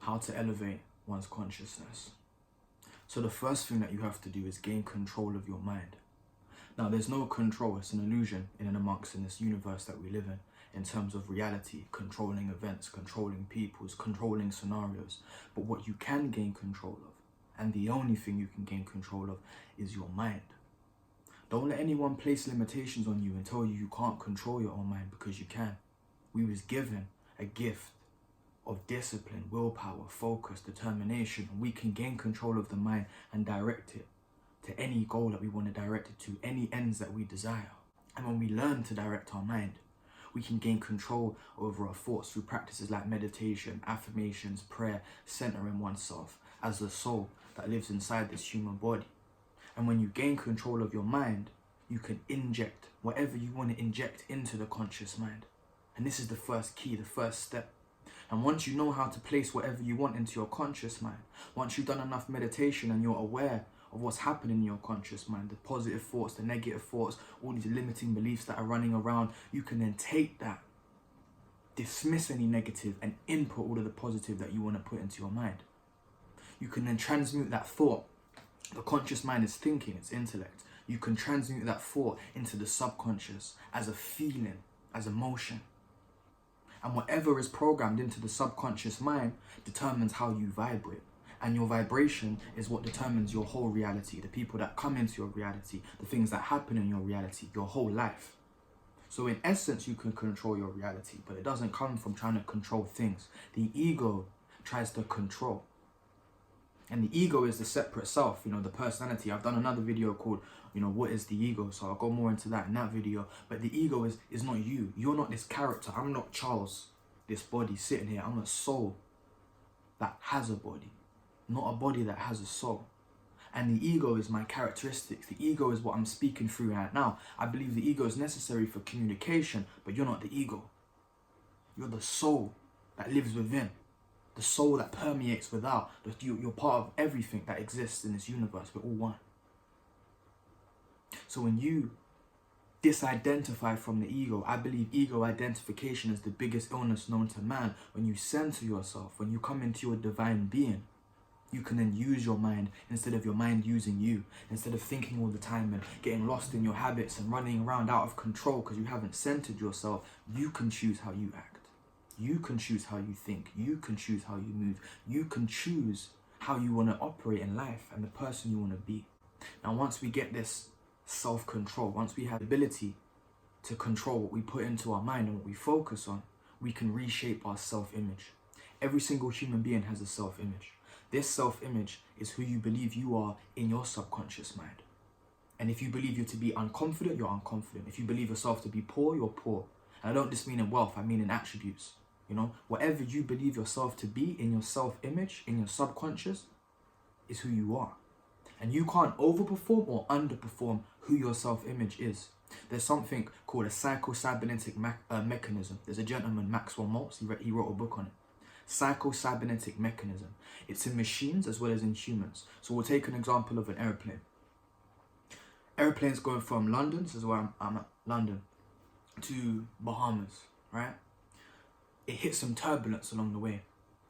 how to elevate one's consciousness. So the first thing that you have to do is gain control of your mind. Now, there's no control, it's an illusion in and amongst in this universe that we live in terms of reality, controlling events, controlling peoples, controlling scenarios. But what you can gain control of, and the only thing you can gain control of, is your mind. Don't let anyone place limitations on you and tell you can't control your own mind, because you can. We was given a gift of discipline, willpower, focus, determination, and we can gain control of the mind and direct it to any goal that we want to direct it to, any ends that we desire. And when we learn to direct our mind, we can gain control over our thoughts through practices like meditation, affirmations, prayer, centering oneself as the soul that lives inside this human body. And when you gain control of your mind, you can inject whatever you want to inject into the conscious mind. And this is the first key, the first step. And once you know how to place whatever you want into your conscious mind, once you've done enough meditation and you're aware of what's happening in your conscious mind, the positive thoughts, the negative thoughts, all these limiting beliefs that are running around, you can then take that, dismiss any negative, and input all of the positive that you want to put into your mind. You can then transmute that thought. The conscious mind is thinking, it's intellect. You can transmute that thought into the subconscious as a feeling, as emotion. And whatever is programmed into the subconscious mind determines how you vibrate. And your vibration is what determines your whole reality, the people that come into your reality, the things that happen in your reality, your whole life. So in essence, you can control your reality, but it doesn't come from trying to control things. The ego tries to control. And the ego is the separate self, the personality. I've done another video called, what is the ego? So I'll go more into that in that video. But the ego is not you. You're not this character. I'm not Charles, this body sitting here. I'm a soul that has a body, not a body that has a soul. And the ego is my characteristics. The ego is what I'm speaking through right now. I believe the ego is necessary for communication, but you're not the ego. You're the soul that lives within. The soul that permeates without. You're part of everything that exists in this universe. We're all one. So when you disidentify from the ego, I believe ego identification is the biggest illness known to man. When you center yourself, when you come into your divine being, you can then use your mind instead of your mind using you. Instead of thinking all the time and getting lost in your habits and running around out of control because you haven't centered yourself, you can choose how you act. You can choose how you think. You can choose how you move. You can choose how you want to operate in life and the person you want to be. Now, once we get this self-control, once we have the ability to control what we put into our mind and what we focus on, we can reshape our self-image. Every single human being has a self-image. This self-image is who you believe you are in your subconscious mind. And if you believe you're to be unconfident, you're unconfident. If you believe yourself to be poor, you're poor. And I don't just mean in wealth, I mean in attributes. Whatever you believe yourself to be in your self-image, in your subconscious, is who you are. And you can't overperform or underperform who your self-image is. There's something called a psychocybernetic mechanism. There's a gentleman, Maxwell Maltz, he wrote a book on it. Psychocybernetic mechanism. It's in machines as well as in humans. So we'll take an example of an airplane. Airplane's going from London, this is where I'm at, London, to Bahamas, right? It hits some turbulence along the way.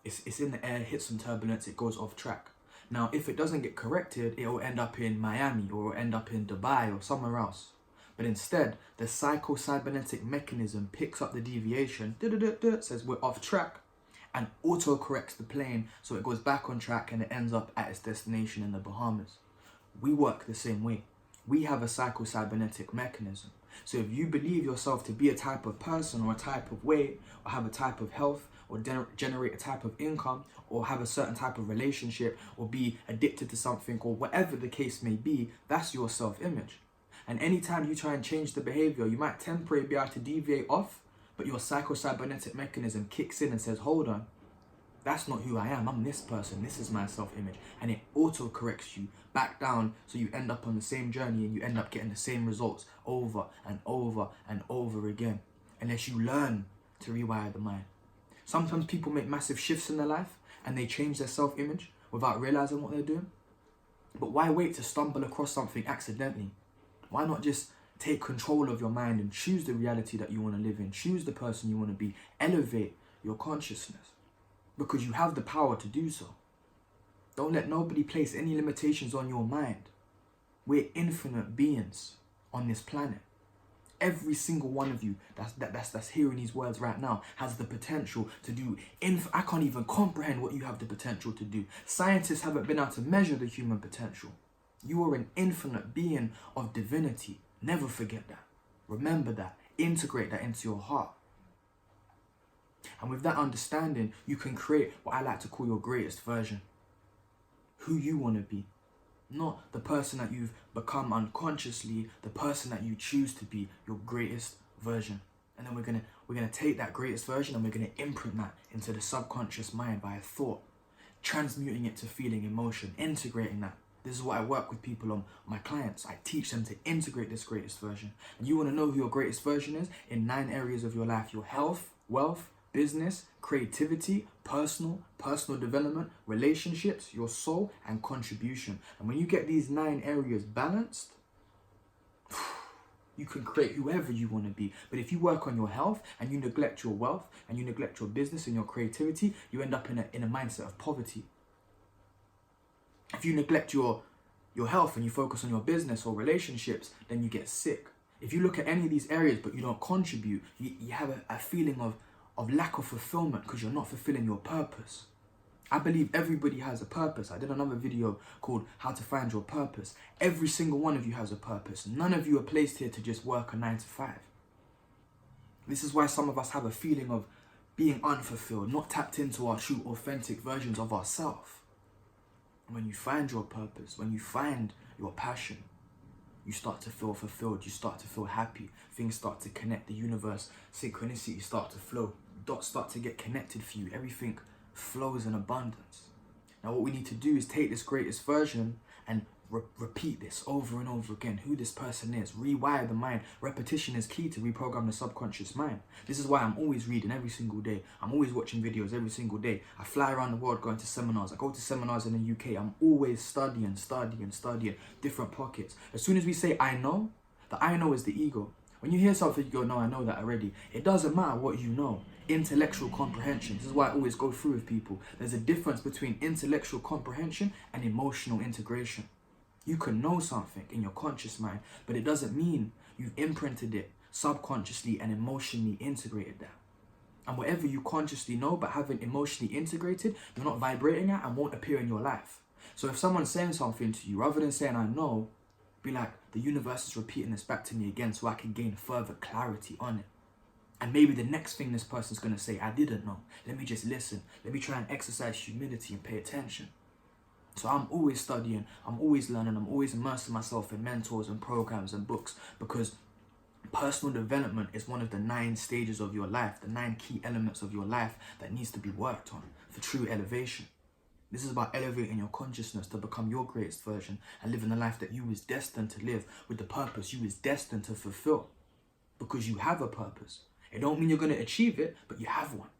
It's in the air, hits some turbulence, it goes off track. Now, if it doesn't get corrected, it will end up in Miami or end up in Dubai or somewhere else. But instead, the psychocybernetic mechanism picks up the deviation, says we're off track, and auto-corrects the plane so it goes back on track and it ends up at its destination in the Bahamas. We work the same way. We have a psychocybernetic mechanism. So if you believe yourself to be a type of person or a type of weight or have a type of health or generate a type of income or have a certain type of relationship or be addicted to something or whatever the case may be, that's your self-image. And anytime you try and change the behavior, you might temporarily be able to deviate off, but your psychocybernetic mechanism kicks in and says, hold on, that's not who I am. I'm this person. This is my self-image. And it auto-corrects you back down so you end up on the same journey and you end up getting the same results over and over and over again. Unless you learn to rewire the mind. Sometimes people make massive shifts in their life and they change their self-image without realizing what they're doing. But why wait to stumble across something accidentally? Why not just take control of your mind and choose the reality that you want to live in? Choose the person you want to be. Elevate your consciousness. because you have the power to do so. Don't let nobody place any limitations on your mind. We're infinite beings on this planet. Every single one of you that's hearing these words right now has the potential to do. I can't even comprehend what you have the potential to do. Scientists haven't been able to measure the human potential. You are an infinite being of divinity. Never forget that. Remember that. Integrate that into your heart. And with that understanding, you can create what I like to call your greatest version. Who you want to be. Not the person that you've become unconsciously, the person that you choose to be, your greatest version. And then we're gonna take that greatest version and we're gonna imprint that into the subconscious mind by a thought, transmuting it to feeling, emotion, integrating that. This is what I work with people on, my clients. I teach them to integrate this greatest version. And you want to know who your greatest version is in 9 areas of your life: your health, wealth, business, creativity, personal development, relationships, your soul, and contribution. And when you get these 9 areas balanced, you can create whoever you want to be. But if you work on your health and you neglect your wealth and you neglect your business and your creativity, you end up in a mindset of poverty. If you neglect your health and you focus on your business or relationships, then you get sick. If you look at any of these areas but you don't contribute, you have a feeling of lack of fulfillment because you're not fulfilling your purpose. I believe everybody has a purpose. I did another video called How to Find Your Purpose. Every single one of you has a purpose. None of you are placed here to just work a 9 to 5. This is why some of us have a feeling of being unfulfilled, not tapped into our true, authentic versions of ourselves. When you find your purpose, when you find your passion, you start to feel fulfilled, you start to feel happy, things start to connect, the universe, synchronicity start to flow, dots start to get connected for you, everything flows in abundance. Now what we need to do is take this greatest version and repeat this over and over again, who this person is, rewire the mind. Repetition is key to reprogram the subconscious mind. This is why I'm always reading every single day. I'm always watching videos every single day. I fly around the world going to seminars. I go to seminars in the UK. I'm always studying different pockets. As soon as we say I know, the I know is the ego. When you hear something, you go, no, I know that already. It doesn't matter what you know. Intellectual comprehension. This is why I always go through with people. There's a difference between intellectual comprehension and emotional integration. You can know something in your conscious mind, but it doesn't mean you've imprinted it subconsciously and emotionally integrated that. And whatever you consciously know but haven't emotionally integrated, you're not vibrating at and won't appear in your life. So if someone's saying something to you, rather than saying I know, be like, the universe is repeating this back to me again so I can gain further clarity on it. And maybe the next thing this person's going to say, I didn't know. Let me just listen. Let me try and exercise humility and pay attention. So I'm always studying, I'm always learning, I'm always immersing myself in mentors and programs and books, because personal development is one of the 9 stages of your life, the 9 key elements of your life that needs to be worked on for true elevation. This is about elevating your consciousness to become your greatest version and living the life that you was destined to live with the purpose you was destined to fulfill. Because you have a purpose. It don't mean you're going to achieve it, but you have one.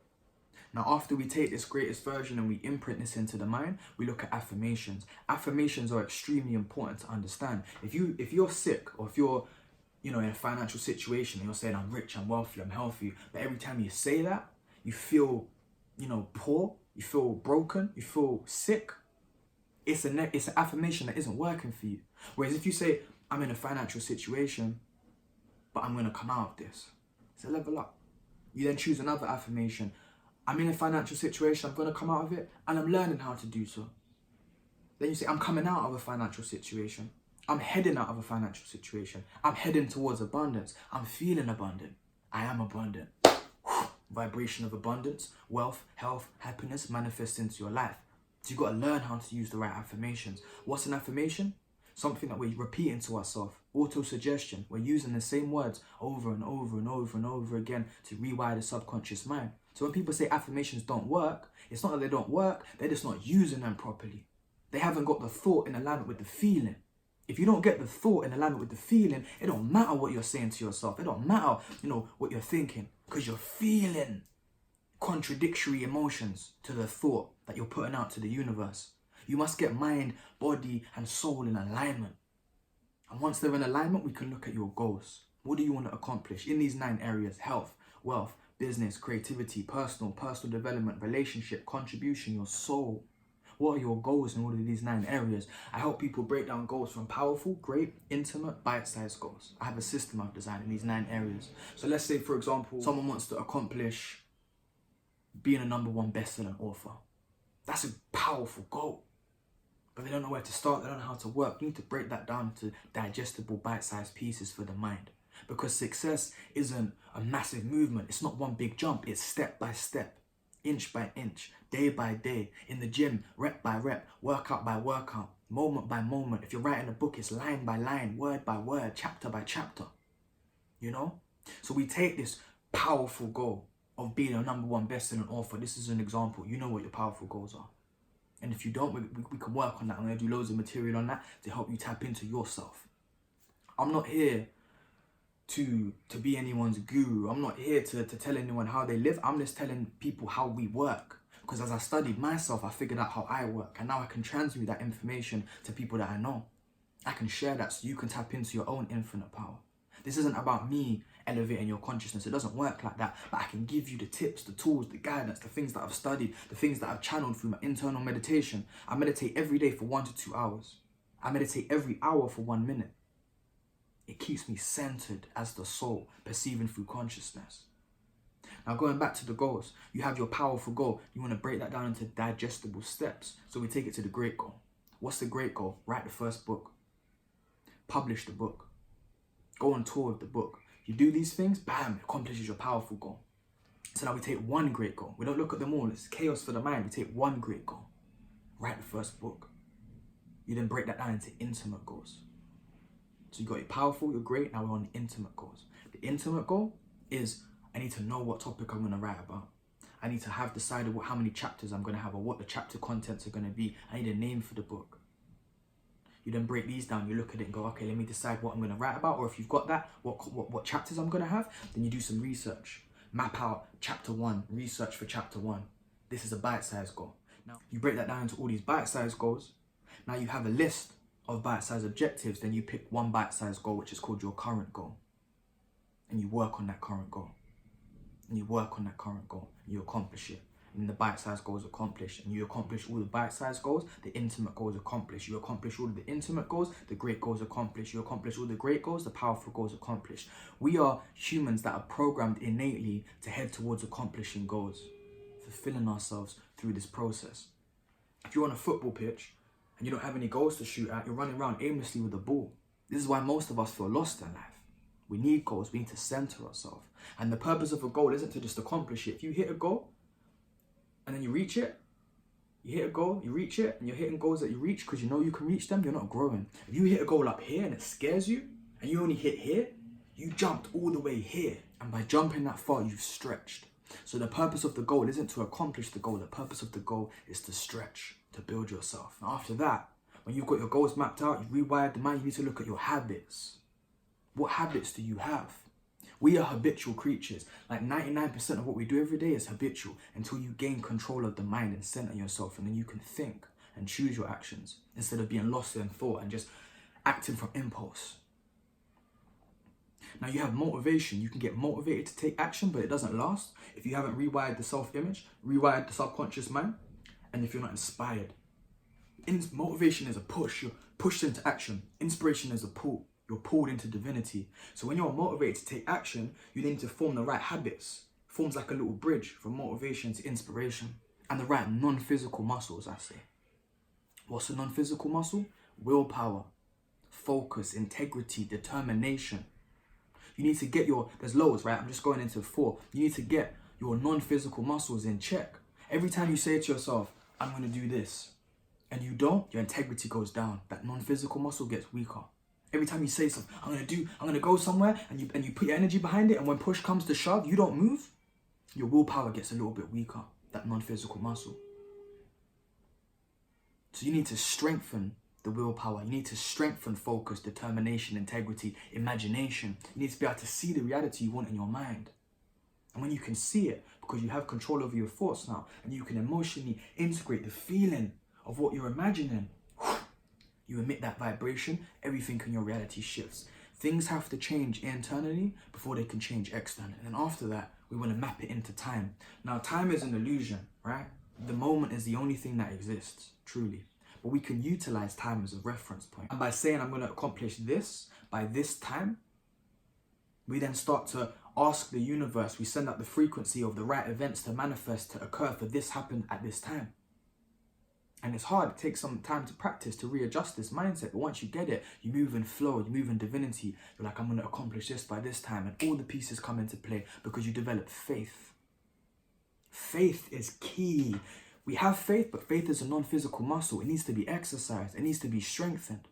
Now, after we take this greatest version and we imprint this into the mind, we look at affirmations. Affirmations are extremely important to understand. If you're sick, or if you're, in a financial situation and you're saying, I'm rich, I'm wealthy, I'm healthy, but every time you say that, you feel, poor, you feel broken, you feel sick, it's an affirmation that isn't working for you. Whereas if you say, I'm in a financial situation, but I'm going to come out of this, it's a level up. You then choose another affirmation. I'm in a financial situation, I'm going to come out of it, and I'm learning how to do so. Then you say, I'm coming out of a financial situation. I'm heading out of a financial situation. I'm heading towards abundance. I'm feeling abundant. I am abundant. Vibration of abundance, wealth, health, happiness manifests into your life. So you've got to learn how to use the right affirmations. What's an affirmation? Something that we're repeating to ourselves. Auto-suggestion. We're using the same words over and over and over and over again to rewire the subconscious mind. So when people say affirmations don't work, it's not that they don't work, they're just not using them properly. They haven't got the thought in alignment with the feeling. If you don't get the thought in alignment with the feeling, it don't matter what you're saying to yourself. It don't matter, what you're thinking, because you're feeling contradictory emotions to the thought that you're putting out to the universe. You must get mind, body, and soul in alignment. And once they're in alignment, we can look at your goals. What do you want to accomplish in these 9 areas? Health, wealth, business, creativity, personal development, relationship, contribution, your soul. What are your goals in all of these 9 areas? I help people break down goals from powerful, great, intimate, bite-sized goals. I have a system I've designed in these 9 areas. So let's say, for example, someone wants to accomplish being a #1 best-selling author. That's a powerful goal. But they don't know where to start, they don't know how to work. You need to break that down into digestible, bite-sized pieces for the mind. Because success isn't a massive movement. It's not one big jump. It's step by step, inch by inch, day by day, in the gym, rep by rep, workout by workout, moment by moment. If you're writing a book, it's line by line, word by word, chapter by chapter. You know? So we take this powerful goal of being a #1 best-selling author. This is an example. You know what your powerful goals are. And if you don't, we can work on that. I'm going to do loads of material on that to help you tap into yourself. I'm not here to be anyone's guru. I'm not here to tell anyone how they live. I'm just telling people how we work. Because as I studied myself, I figured out how I work. And now I can transmit that information to people that I know. I can share that so you can tap into your own infinite power. This isn't about me elevating your consciousness. It doesn't work like that. But I can give you the tips, the tools, the guidance, the things that I've studied, the things that I've channeled through my internal meditation. I meditate every day for 1 to 2 hours. I meditate every hour for 1 minute. It keeps me centered as the soul, perceiving through consciousness. Now going back to the goals, you have your powerful goal. You want to break that down into digestible steps. So we take it to the great goal. What's the great goal? Write the first book. Publish the book. Go on tour with the book. You do these things, bam, it accomplishes your powerful goal. So now we take one great goal. We don't look at them all. It's chaos for the mind. We take one great goal. Write the first book. You then break that down into intimate goals. So you got your powerful, your great, now we're on the intimate goals. The intimate goal is I need to know what topic I'm going to write about. I need to have decided how many chapters I'm going to have or what the chapter contents are going to be. I need a name for the book. You then break these down, you look at it and go, okay, let me decide what I'm going to write about. Or if you've got that, what chapters I'm going to have, then you do some research. Map out chapter 1, research for chapter 1. This is a bite-sized goal. Now, you break that down into all these bite-sized goals. Now you have a list of bite-sized objectives, then you pick one bite-sized goal, which is called your current goal. And you work on that current goal. And you work on that current goal, and you accomplish it. And the bite-sized goals accomplished, and you accomplish all the bite-sized goals, the intimate goals accomplished. You accomplish all of the intimate goals, the great goals accomplished. You accomplish all the great goals, the powerful goals accomplished. We are humans that are programmed innately to head towards accomplishing goals, fulfilling ourselves through this process. If you're on a football pitch and you don't have any goals to shoot at, you're running around aimlessly with the ball. This is why most of us feel lost in life. We need goals, we need to center ourselves. And the purpose of a goal isn't to just accomplish it. If you hit a goal, and then you reach it, you hit a goal, you reach it, and you're hitting goals that you reach because you know you can reach them, you're not growing. If you hit a goal up here and it scares you, and you only hit here, you jumped all the way here. And by jumping that far, you've stretched. So the purpose of the goal isn't to accomplish the goal. The purpose of the goal is to stretch, to build yourself. And after that, when you've got your goals mapped out, you've rewired the mind, you need to look at your habits. What habits do you have? We are habitual creatures. Like 99% of what we do every day is habitual until you gain control of the mind and center yourself, and then you can think and choose your actions instead of being lost in thought and just acting from impulse. Now you have motivation. You can get motivated to take action, but it doesn't last if you haven't rewired the self-image, rewired the subconscious mind, and if you're not inspired. Motivation is a push. You're pushed into action. Inspiration is a pull. You're pulled into divinity. So when you're motivated to take action, you need to form the right habits. Forms like a little bridge from motivation to inspiration. And the right non-physical muscles, I say. What's a non-physical muscle? Willpower, focus, integrity, determination. You need to get there's loads, right? I'm just going into 4. You need to get your non-physical muscles in check. Every time you say to yourself, I'm going to do this, and you don't, your integrity goes down. That non-physical muscle gets weaker. Every time you say something, I'm going to go somewhere, and you put your energy behind it, and when push comes to shove, you don't move, your willpower gets a little bit weaker, that non-physical muscle. So you need to strengthen the willpower. You need to strengthen focus, determination, integrity, imagination. You need to be able to see the reality you want in your mind. And when you can see it, because you have control over your thoughts now, and you can emotionally integrate the feeling of what you're imagining, you emit that vibration, everything in your reality shifts. Things have to change internally before they can change externally. And then after that, We want to map it into time. Now, time is an illusion, right? The moment is the only thing that exists, truly. But we can utilize time as a reference point. And by saying I'm going to accomplish this by this time, we then start to ask the universe, we send out the frequency of the right events to manifest, to occur, for this happened at this time. And it's hard, it takes some time to practice, to readjust this mindset. But once you get it, you move in flow, you move in divinity. You're like, I'm going to accomplish this by this time. And all the pieces come into play because you develop faith. Faith is key. We have faith, but faith is a non-physical muscle. It needs to be exercised. It needs to be strengthened.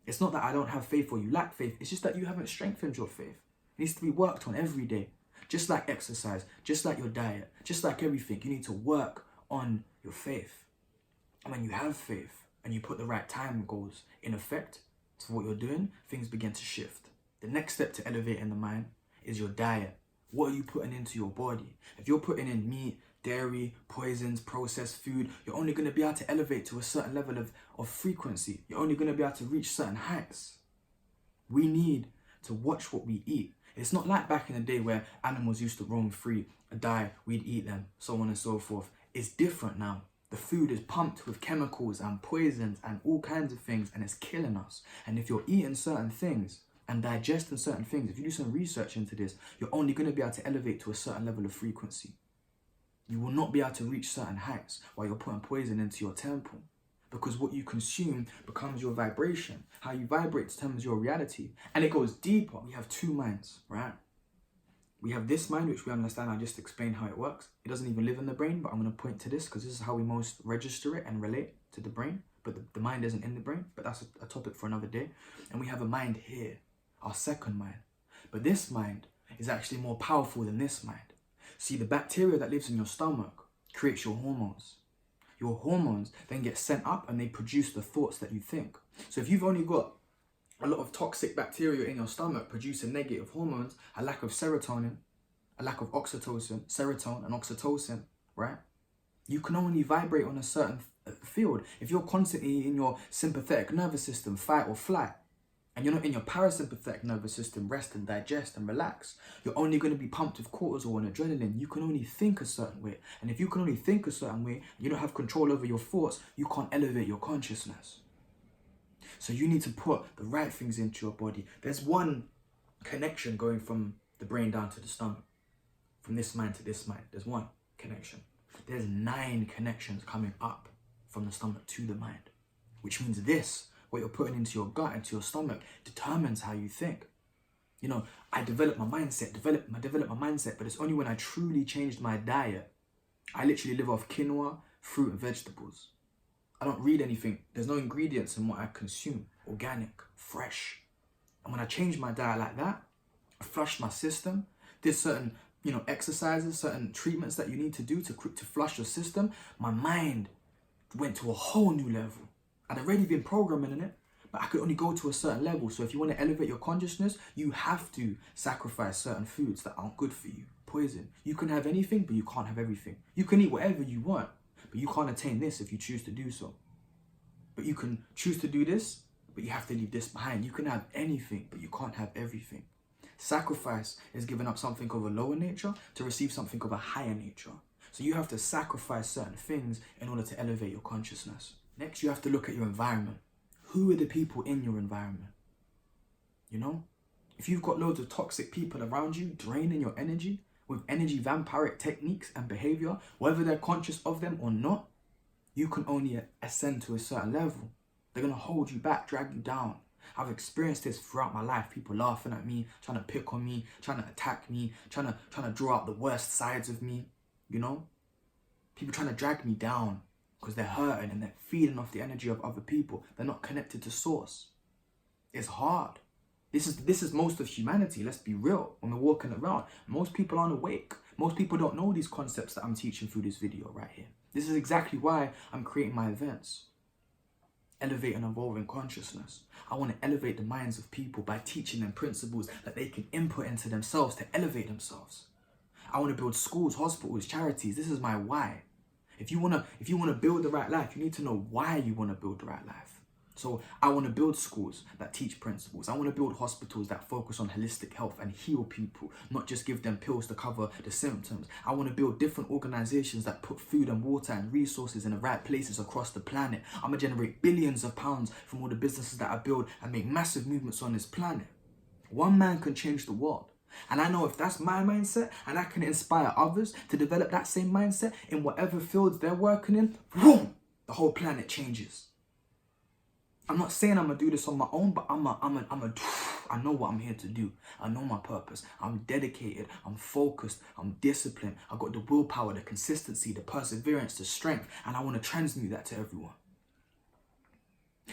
It's not that I don't have faith or you lack faith. It's just that you haven't strengthened your faith. It needs to be worked on every day. Just like exercise, just like your diet, just like everything. You need to work on your faith. And when you have faith and you put the right time goals in effect to what you're doing, things begin to shift. The next step to elevating the mind is your diet. What are you putting into your body? If you're putting in meat, dairy, poisons, processed food, you're only going to be able to elevate to a certain level of frequency. You're only going to be able to reach certain heights. We need to watch what we eat. It's not like back in the day where animals used to roam free and die, we'd eat them, so on and so forth. It's different now. The food is pumped with chemicals and poisons and all kinds of things, and it's killing us. And if you're eating certain things and digesting certain things, if you do some research into this, you're only going to be able to elevate to a certain level of frequency. You will not be able to reach certain heights while you're putting poison into your temple. Because what you consume becomes your vibration. How you vibrate determines your reality. And it goes deeper. We have two minds, right? We have this mind, which we understand. I just explained how it works. It doesn't even live in the brain, but I'm going to point to this because this is how we most register it and relate to the brain. But the mind isn't in the brain, but that's a topic for another day. And we have a mind here, our second mind. But this mind is actually more powerful than this mind. See, the bacteria that lives in your stomach creates your hormones. Your hormones then get sent up and they produce the thoughts that you think. So if you've only got a lot of toxic bacteria in your stomach producing negative hormones, a lack of serotonin, a lack of oxytocin, serotonin and oxytocin, right? You can only vibrate on a certain field. If you're constantly in your sympathetic nervous system, fight or flight, and you're not in your parasympathetic nervous system, rest and digest and relax, you're only going to be pumped with cortisol and adrenaline. You can only think a certain way. And if you can only think a certain way, you don't have control over your thoughts, you can't elevate your consciousness. So you need to put the right things into your body. There's one connection going from the brain down to the stomach. From this mind to this mind. There's one connection. There's 9 connections coming up from the stomach to the mind. Which means this, what you're putting into your gut, into your stomach, determines how you think. You know, I developed my mindset, but it's only when I truly changed my diet. I literally live off quinoa, fruit and vegetables. I don't read anything. There's no ingredients in what I consume. Organic, fresh. And when I changed my diet like that, I flushed my system, did certain, exercises, certain treatments that you need to do to flush your system, my mind went to a whole new level. I'd already been programming in it, but I could only go to a certain level. So if you want to elevate your consciousness, you have to sacrifice certain foods that aren't good for you. Poison. You can have anything, but you can't have everything. You can eat whatever you want, but you can't attain this if you choose to do so. But you can choose to do this, but you have to leave this behind. You can have anything, but you can't have everything. Sacrifice is giving up something of a lower nature to receive something of a higher nature. So you have to sacrifice certain things in order to elevate your consciousness. Next, you have to look at your environment. Who are the people in your environment? If you've got loads of toxic people around you draining your energy with energy vampiric techniques and behavior, whether they're conscious of them or not, you can only ascend to a certain level. They're going to hold you back, drag you down. I've experienced this throughout my life. People laughing at me, trying to pick on me, trying to attack me, trying to draw out the worst sides of me, People trying to drag me down because they're hurting and they're feeding off the energy of other people. They're not connected to source. It's hard. This is most of humanity, let's be real. When we're walking around, most people aren't awake. Most people don't know these concepts that I'm teaching through this video right here. This is exactly why I'm creating my events. Elevate and evolving consciousness. I want to elevate the minds of people by teaching them principles that they can input into themselves to elevate themselves. I want to build schools, hospitals, charities. This is my why. If you want to build the right life, you need to know why you want to build the right life. So I want to build schools that teach principles. I want to build hospitals that focus on holistic health and heal people, not just give them pills to cover the symptoms. I want to build different organizations that put food and water and resources in the right places across the planet. I'm going to generate billions of pounds from all the businesses that I build and make massive movements on this planet. One man can change the world. And I know if that's my mindset and I can inspire others to develop that same mindset in whatever fields they're working in, boom, the whole planet changes. I'm not saying I'm gonna do this on my own, but I know what I'm here to do. I know my purpose. I'm dedicated. I'm focused. I'm disciplined. I got the willpower, the consistency, the perseverance, the strength, and I want to transmute that to everyone.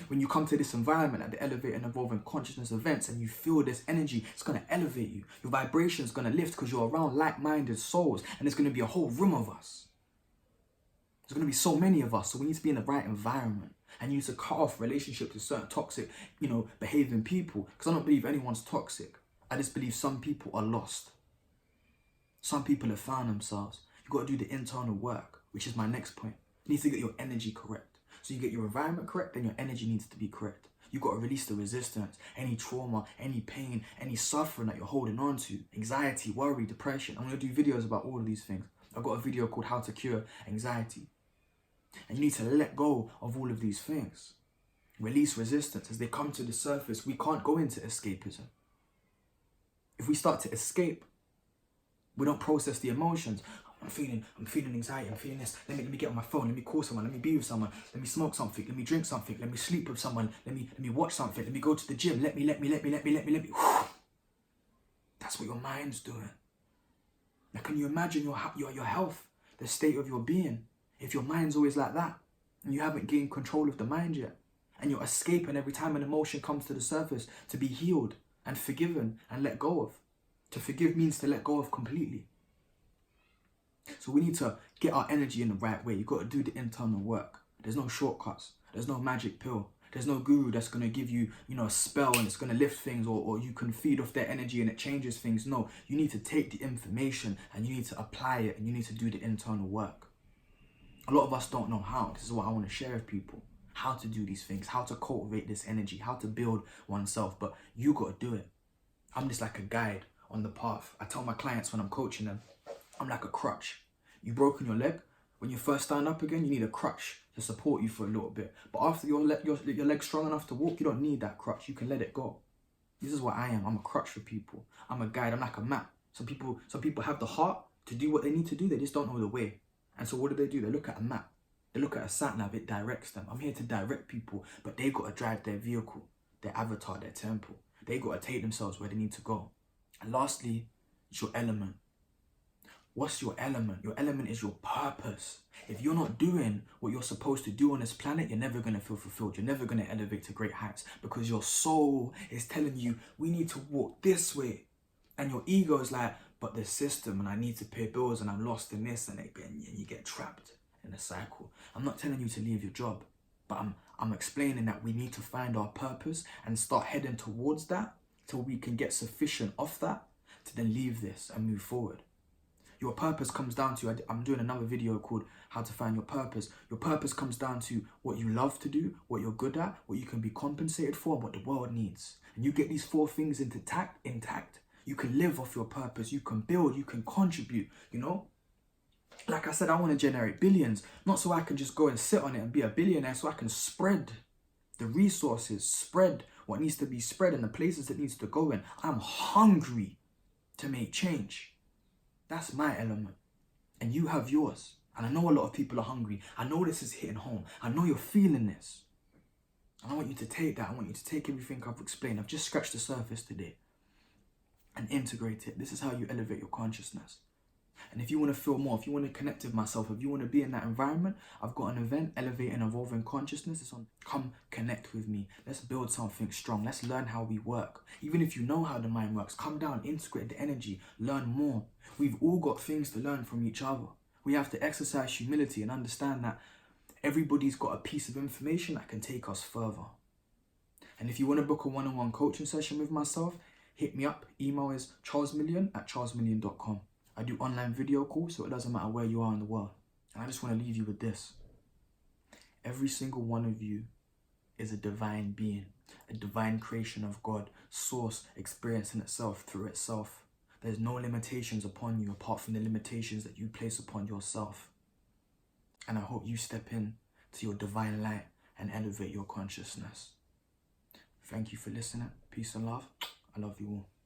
When you come to this environment at the Elevate and Evolving Consciousness events and you feel this energy, it's going to elevate you. Your vibration is going to lift because you're around like-minded souls, and there's going to be a whole room of us. There's going to be so many of us, so we need to be in the right environment. And you need to cut off relationships with certain toxic, behaving people. Because I don't believe anyone's toxic. I just believe some people are lost. Some people have found themselves. You've got to do the internal work, which is my next point. You need to get your energy correct. So you get your environment correct, then your energy needs to be correct. You've got to release the resistance, any trauma, any pain, any suffering that you're holding on to, anxiety, worry, depression. I'm going to do videos about all of these things. I've got a video called How to Cure Anxiety. And you need to let go of all of these things. Release resistance. As they come to the surface, we can't go into escapism. If we start to escape, we don't process the emotions. I'm feeling anxiety, I'm feeling this. Let me get on my phone, let me call someone, let me be with someone, let me smoke something, let me drink something, let me sleep with someone, let me watch something, let me go to the gym, let me. That's what your mind's doing. Now can you imagine your health, the state of your being, if your mind's always like that, and you haven't gained control of the mind yet, and you're escaping every time an emotion comes to the surface to be healed and forgiven and let go of. To forgive means to let go of completely. So we need to get our energy in the right way. You've got to do the internal work. There's no shortcuts. There's no magic pill. There's no guru that's going to give you, a spell and it's going to lift things, or you can feed off their energy and it changes things. No, you need to take the information and you need to apply it and you need to do the internal work. A lot of us don't know how. This is what I want to share with people. How to do these things, how to cultivate this energy, how to build oneself. But you got to do it. I'm just like a guide on the path. I tell my clients when I'm coaching them, I'm like a crutch. You've broken your leg. When you first stand up again, you need a crutch to support you for a little bit. But after your leg's strong enough to walk, you don't need that crutch. You can let it go. This is what I am. I'm a crutch for people. I'm a guide. I'm like a map. Some people have the heart to do what they need to do. They just don't know the way. And so what do? They look at a map. They look at a sat nav. It directs them. I'm here to direct people, but they got to drive their vehicle, their avatar, their temple. They got to take themselves where they need to go. And lastly, it's your element. What's your element? Your element is your purpose. If you're not doing what you're supposed to do on this planet, you're never going to feel fulfilled. You're never going to elevate to great heights because your soul is telling you, we need to walk this way. And your ego is like, but the system, and I need to pay bills, and I'm lost in this, and you get trapped in a cycle. I'm not telling you to leave your job, but I'm explaining that we need to find our purpose and start heading towards that till we can get sufficient off that to then leave this and move forward. Your purpose comes down to, I'm doing another video called How to Find Your Purpose. Your purpose comes down to what you love to do, what you're good at, what you can be compensated for, and what the world needs. And you get these 4 things intact, you can live off your purpose, you can build, you can contribute, Like I said, I want to generate billions, not so I can just go and sit on it and be a billionaire, so I can spread the resources, spread what needs to be spread in the places it needs to go in. I'm hungry to make change. That's my element. And you have yours. And I know a lot of people are hungry. I know this is hitting home. I know you're feeling this. And I want you to take that. I want you to take everything I've explained. I've just scratched the surface today. And integrate it. This is how you elevate your consciousness. And if you want to feel more, if you want to connect with myself, if you want to be in that environment, I've got an event, Elevate and Evolving Consciousness. It's on. Come connect with me. Let's build something strong. Let's learn how we work. Even if you know how the mind works, come down, integrate the energy, learn more. We've all got things to learn from each other. We have to exercise humility and understand that everybody's got a piece of information that can take us further. And if you want to book a one-on-one coaching session with myself, hit me up. Email is charlesmillion@charlesmillion.com. I do online video calls, so it doesn't matter where you are in the world. And I just want to leave you with this. Every single one of you is a divine being, a divine creation of God, source experiencing itself through itself. There's no limitations upon you apart from the limitations that you place upon yourself. And I hope you step in to your divine light and elevate your consciousness. Thank you for listening. Peace and love. I love you all.